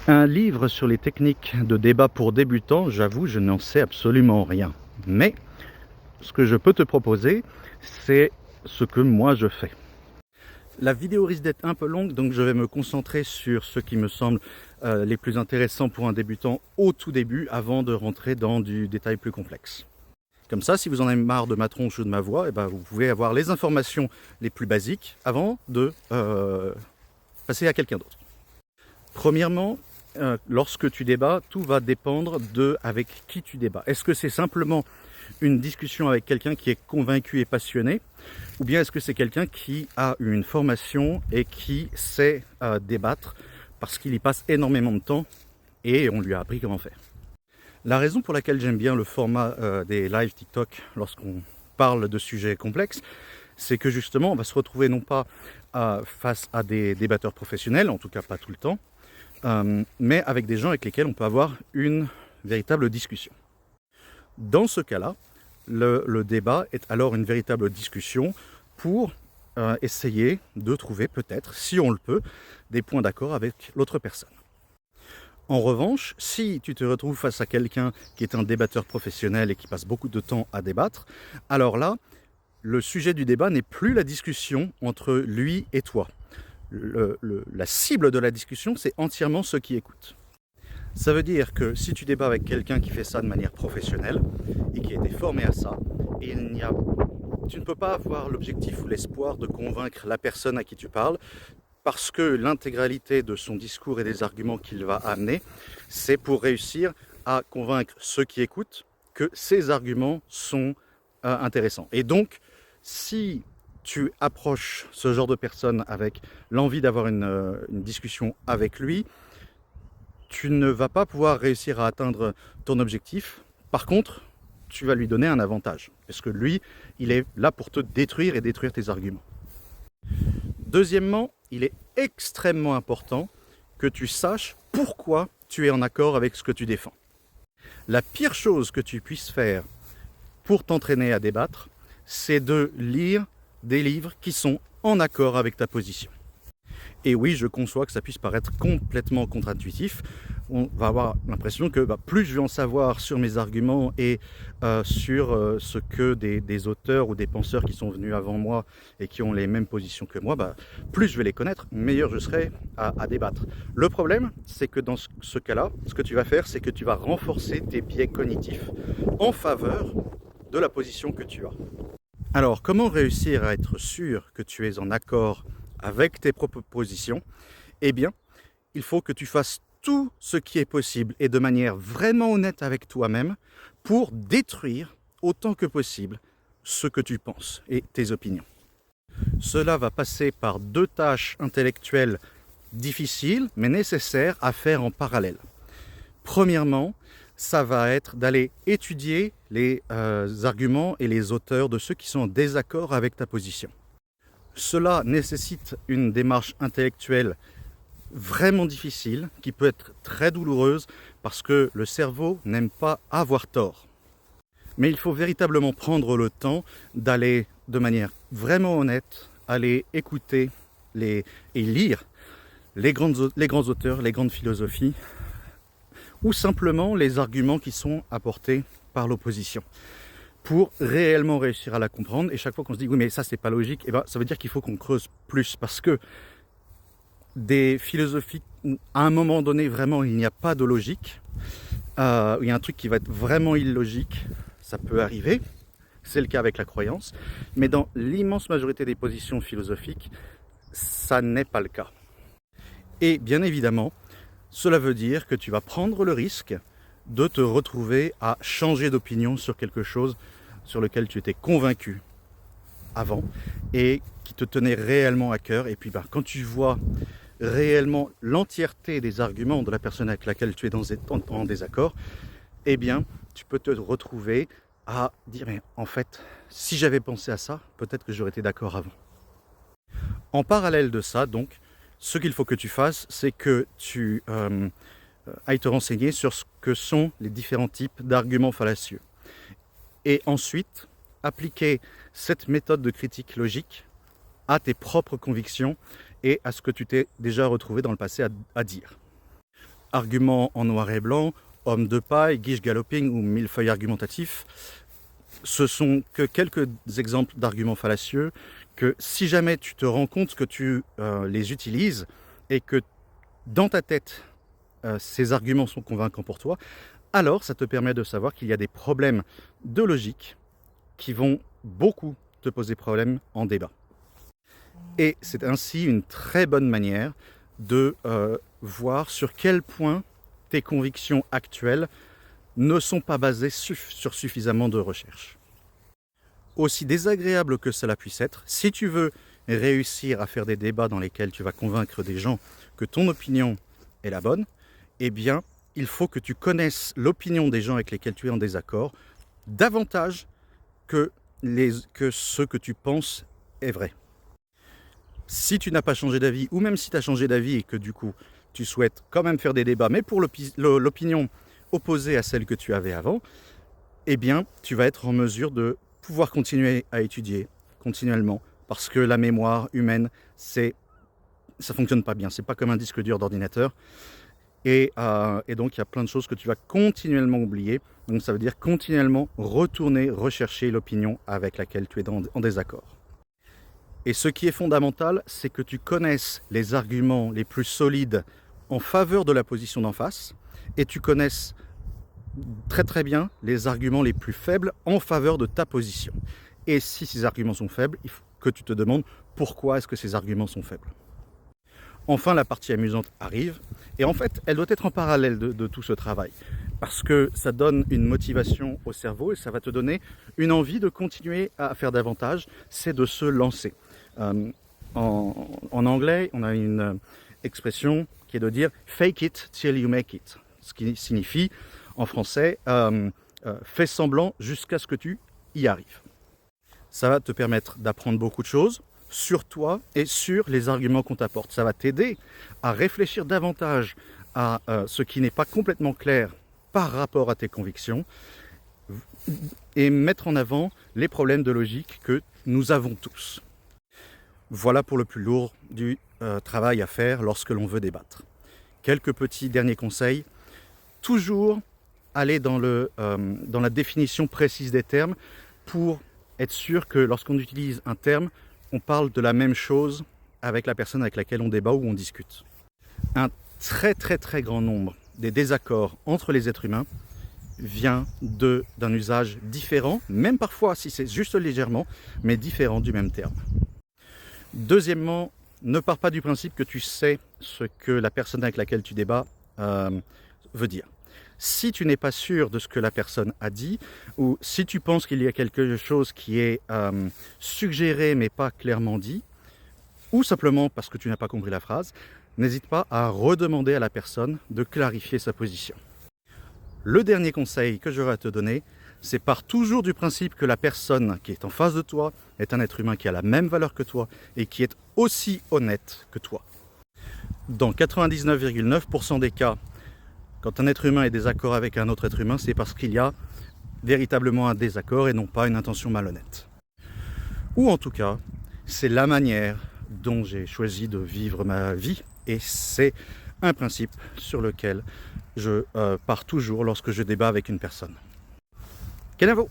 Un livre sur les techniques de débat pour débutants, j'avoue, je n'en sais absolument rien. Mais ce que je peux te proposer, c'est ce que moi je fais. La vidéo risque d'être un peu longue, donc je vais me concentrer sur ce qui me semble les plus intéressants pour un débutant au tout début, avant de rentrer dans du détail plus complexe. Comme ça, si vous en avez marre de ma tronche ou de ma voix, vous pouvez avoir les informations les plus basiques avant de passer à quelqu'un d'autre. Premièrement, lorsque tu débats, tout va dépendre de avec qui tu débats. Est-ce que c'est simplement une discussion avec quelqu'un qui est convaincu et passionné, ou bien est-ce que c'est quelqu'un qui a une formation et qui sait débattre parce qu'il y passe énormément de temps et on lui a appris comment faire. La raison pour laquelle j'aime bien le format des live TikTok lorsqu'on parle de sujets complexes, c'est que justement on va se retrouver non pas face à des débatteurs professionnels, en tout cas pas tout le temps, mais avec des gens avec lesquels on peut avoir une véritable discussion. Dans ce cas-là, le débat est alors une véritable discussion pour essayer de trouver peut-être, si on le peut, des points d'accord avec l'autre personne. En revanche, si tu te retrouves face à quelqu'un qui est un débatteur professionnel et qui passe beaucoup de temps à débattre, alors là, le sujet du débat n'est plus la discussion entre lui et toi. La cible de la discussion, c'est entièrement ceux qui écoutent. Ça veut dire que si tu débats avec quelqu'un qui fait ça de manière professionnelle et qui a été formé à ça, tu ne peux pas avoir l'objectif ou l'espoir de convaincre la personne à qui tu parles, parce que l'intégralité de son discours et des arguments qu'il va amener, c'est pour réussir à convaincre ceux qui écoutent que ces arguments sont intéressants. Et donc, si tu approches ce genre de personne avec l'envie d'avoir une discussion avec lui, tu ne vas pas pouvoir réussir à atteindre ton objectif. Par contre, tu vas lui donner un avantage, parce que lui, il est là pour te détruire et détruire tes arguments. Deuxièmement, il est extrêmement important que tu saches pourquoi tu es en accord avec ce que tu défends. La pire chose que tu puisses faire pour t'entraîner à débattre, c'est de lire des livres qui sont en accord avec ta position. Et oui, je conçois que ça puisse paraître complètement contre-intuitif. On va avoir l'impression que plus je vais en savoir sur mes arguments et sur ce que des auteurs ou des penseurs qui sont venus avant moi et qui ont les mêmes positions que moi, plus je vais les connaître, meilleur je serai à débattre. Le problème, c'est que dans ce cas-là, ce que tu vas faire, c'est que tu vas renforcer tes biais cognitifs en faveur de la position que tu as. Alors, comment réussir à être sûr que tu es en accord avec tes propres positions? Eh bien, il faut que tu fasses tout ce qui est possible et de manière vraiment honnête avec toi-même pour détruire autant que possible ce que tu penses et tes opinions. Cela va passer par deux tâches intellectuelles difficiles mais nécessaires à faire en parallèle. Premièrement, ça va être d'aller étudier les arguments et les auteurs de ceux qui sont en désaccord avec ta position. Cela nécessite une démarche intellectuelle vraiment difficile, qui peut être très douloureuse, parce que le cerveau n'aime pas avoir tort. Mais il faut véritablement prendre le temps d'aller de manière vraiment honnête, aller écouter et lire les grands auteurs, les grandes philosophies, ou simplement les arguments qui sont apportés par l'opposition, pour réellement réussir à la comprendre. Et chaque fois qu'on se dit oui mais ça c'est pas logique, ça veut dire qu'il faut qu'on creuse plus, parce que des philosophies où à un moment donné vraiment il n'y a pas de logique, où il y a un truc qui va être vraiment illogique, ça peut arriver, c'est le cas avec la croyance, mais dans l'immense majorité des positions philosophiques, ça n'est pas le cas. Et bien évidemment, cela veut dire que tu vas prendre le risque de te retrouver à changer d'opinion sur quelque chose sur lequel tu étais convaincu avant et qui te tenait réellement à cœur. Et puis quand tu vois réellement l'entièreté des arguments de la personne avec laquelle tu es en désaccord, eh bien tu peux te retrouver à dire mais en fait, si j'avais pensé à ça, peut-être que j'aurais été d'accord avant. En parallèle de ça, donc, ce qu'il faut que tu fasses, c'est que tu ailles te renseigner sur ce que sont les différents types d'arguments fallacieux. Et ensuite, appliquer cette méthode de critique logique à tes propres convictions et à ce que tu t'es déjà retrouvé dans le passé à dire. arguments en noir et blanc, homme de paille, guiche galloping ou millefeuille argumentatif, ce sont que quelques exemples d'arguments fallacieux que si jamais tu te rends compte que tu les utilises et que dans ta tête, ces arguments sont convaincants pour toi, alors ça te permet de savoir qu'il y a des problèmes de logique qui vont beaucoup te poser problème en débat. Et c'est ainsi une très bonne manière de voir sur quel point tes convictions actuelles ne sont pas basées sur suffisamment de recherche. Aussi désagréable que cela puisse être, si tu veux réussir à faire des débats dans lesquels tu vas convaincre des gens que ton opinion est la bonne, eh bien, il faut que tu connaisses l'opinion des gens avec lesquels tu es en désaccord davantage que ce que tu penses est vrai. Si tu n'as pas changé d'avis, ou même si tu as changé d'avis et que du coup tu souhaites quand même faire des débats, mais pour l'opinion opposée à celle que tu avais avant, eh bien tu vas être en mesure de pouvoir continuer à étudier continuellement, parce que la mémoire humaine, ça fonctionne pas bien, c'est pas comme un disque dur d'ordinateur, et donc il y a plein de choses que tu vas continuellement oublier, donc ça veut dire continuellement retourner, rechercher l'opinion avec laquelle tu es en désaccord. Et ce qui est fondamental, c'est que tu connaisses les arguments les plus solides en faveur de la position d'en face, et tu connaisses très très bien les arguments les plus faibles en faveur de ta position. Et si ces arguments sont faibles, il faut que tu te demandes pourquoi est-ce que ces arguments sont faibles. Enfin, la partie amusante arrive, et en fait, elle doit être en parallèle de tout ce travail, parce que ça donne une motivation au cerveau et ça va te donner une envie de continuer à faire davantage, c'est de se lancer. En anglais, on a une expression qui est de dire « fake it till you make it », ce qui signifie, en français, fais semblant jusqu'à ce que tu y arrives. Ça va te permettre d'apprendre beaucoup de choses sur toi et sur les arguments qu'on t'apporte. Ça va t'aider à réfléchir davantage à ce qui n'est pas complètement clair par rapport à tes convictions et mettre en avant les problèmes de logique que nous avons tous. Voilà pour le plus lourd du travail à faire lorsque l'on veut débattre. Quelques petits derniers conseils. Toujours aller dans la définition précise des termes pour être sûr que lorsqu'on utilise un terme, on parle de la même chose avec la personne avec laquelle on débat ou on discute. Un très très très grand nombre des désaccords entre les êtres humains vient d'un usage différent, même parfois si c'est juste légèrement, mais différent du même terme. Deuxièmement, ne pars pas du principe que tu sais ce que la personne avec laquelle tu débats veut dire. Si tu n'es pas sûr de ce que la personne a dit, ou si tu penses qu'il y a quelque chose qui est suggéré mais pas clairement dit, ou simplement parce que tu n'as pas compris la phrase, n'hésite pas à redemander à la personne de clarifier sa position. Le dernier conseil que j'aurais à te donner, c'est pars toujours du principe que la personne qui est en face de toi est un être humain qui a la même valeur que toi et qui est aussi honnête que toi. Dans 99,9% des cas, quand un être humain est désaccord avec un autre être humain, c'est parce qu'il y a véritablement un désaccord et non pas une intention malhonnête. Ou en tout cas, c'est la manière dont j'ai choisi de vivre ma vie et c'est un principe sur lequel je pars toujours lorsque je débat avec une personne. Kenavo!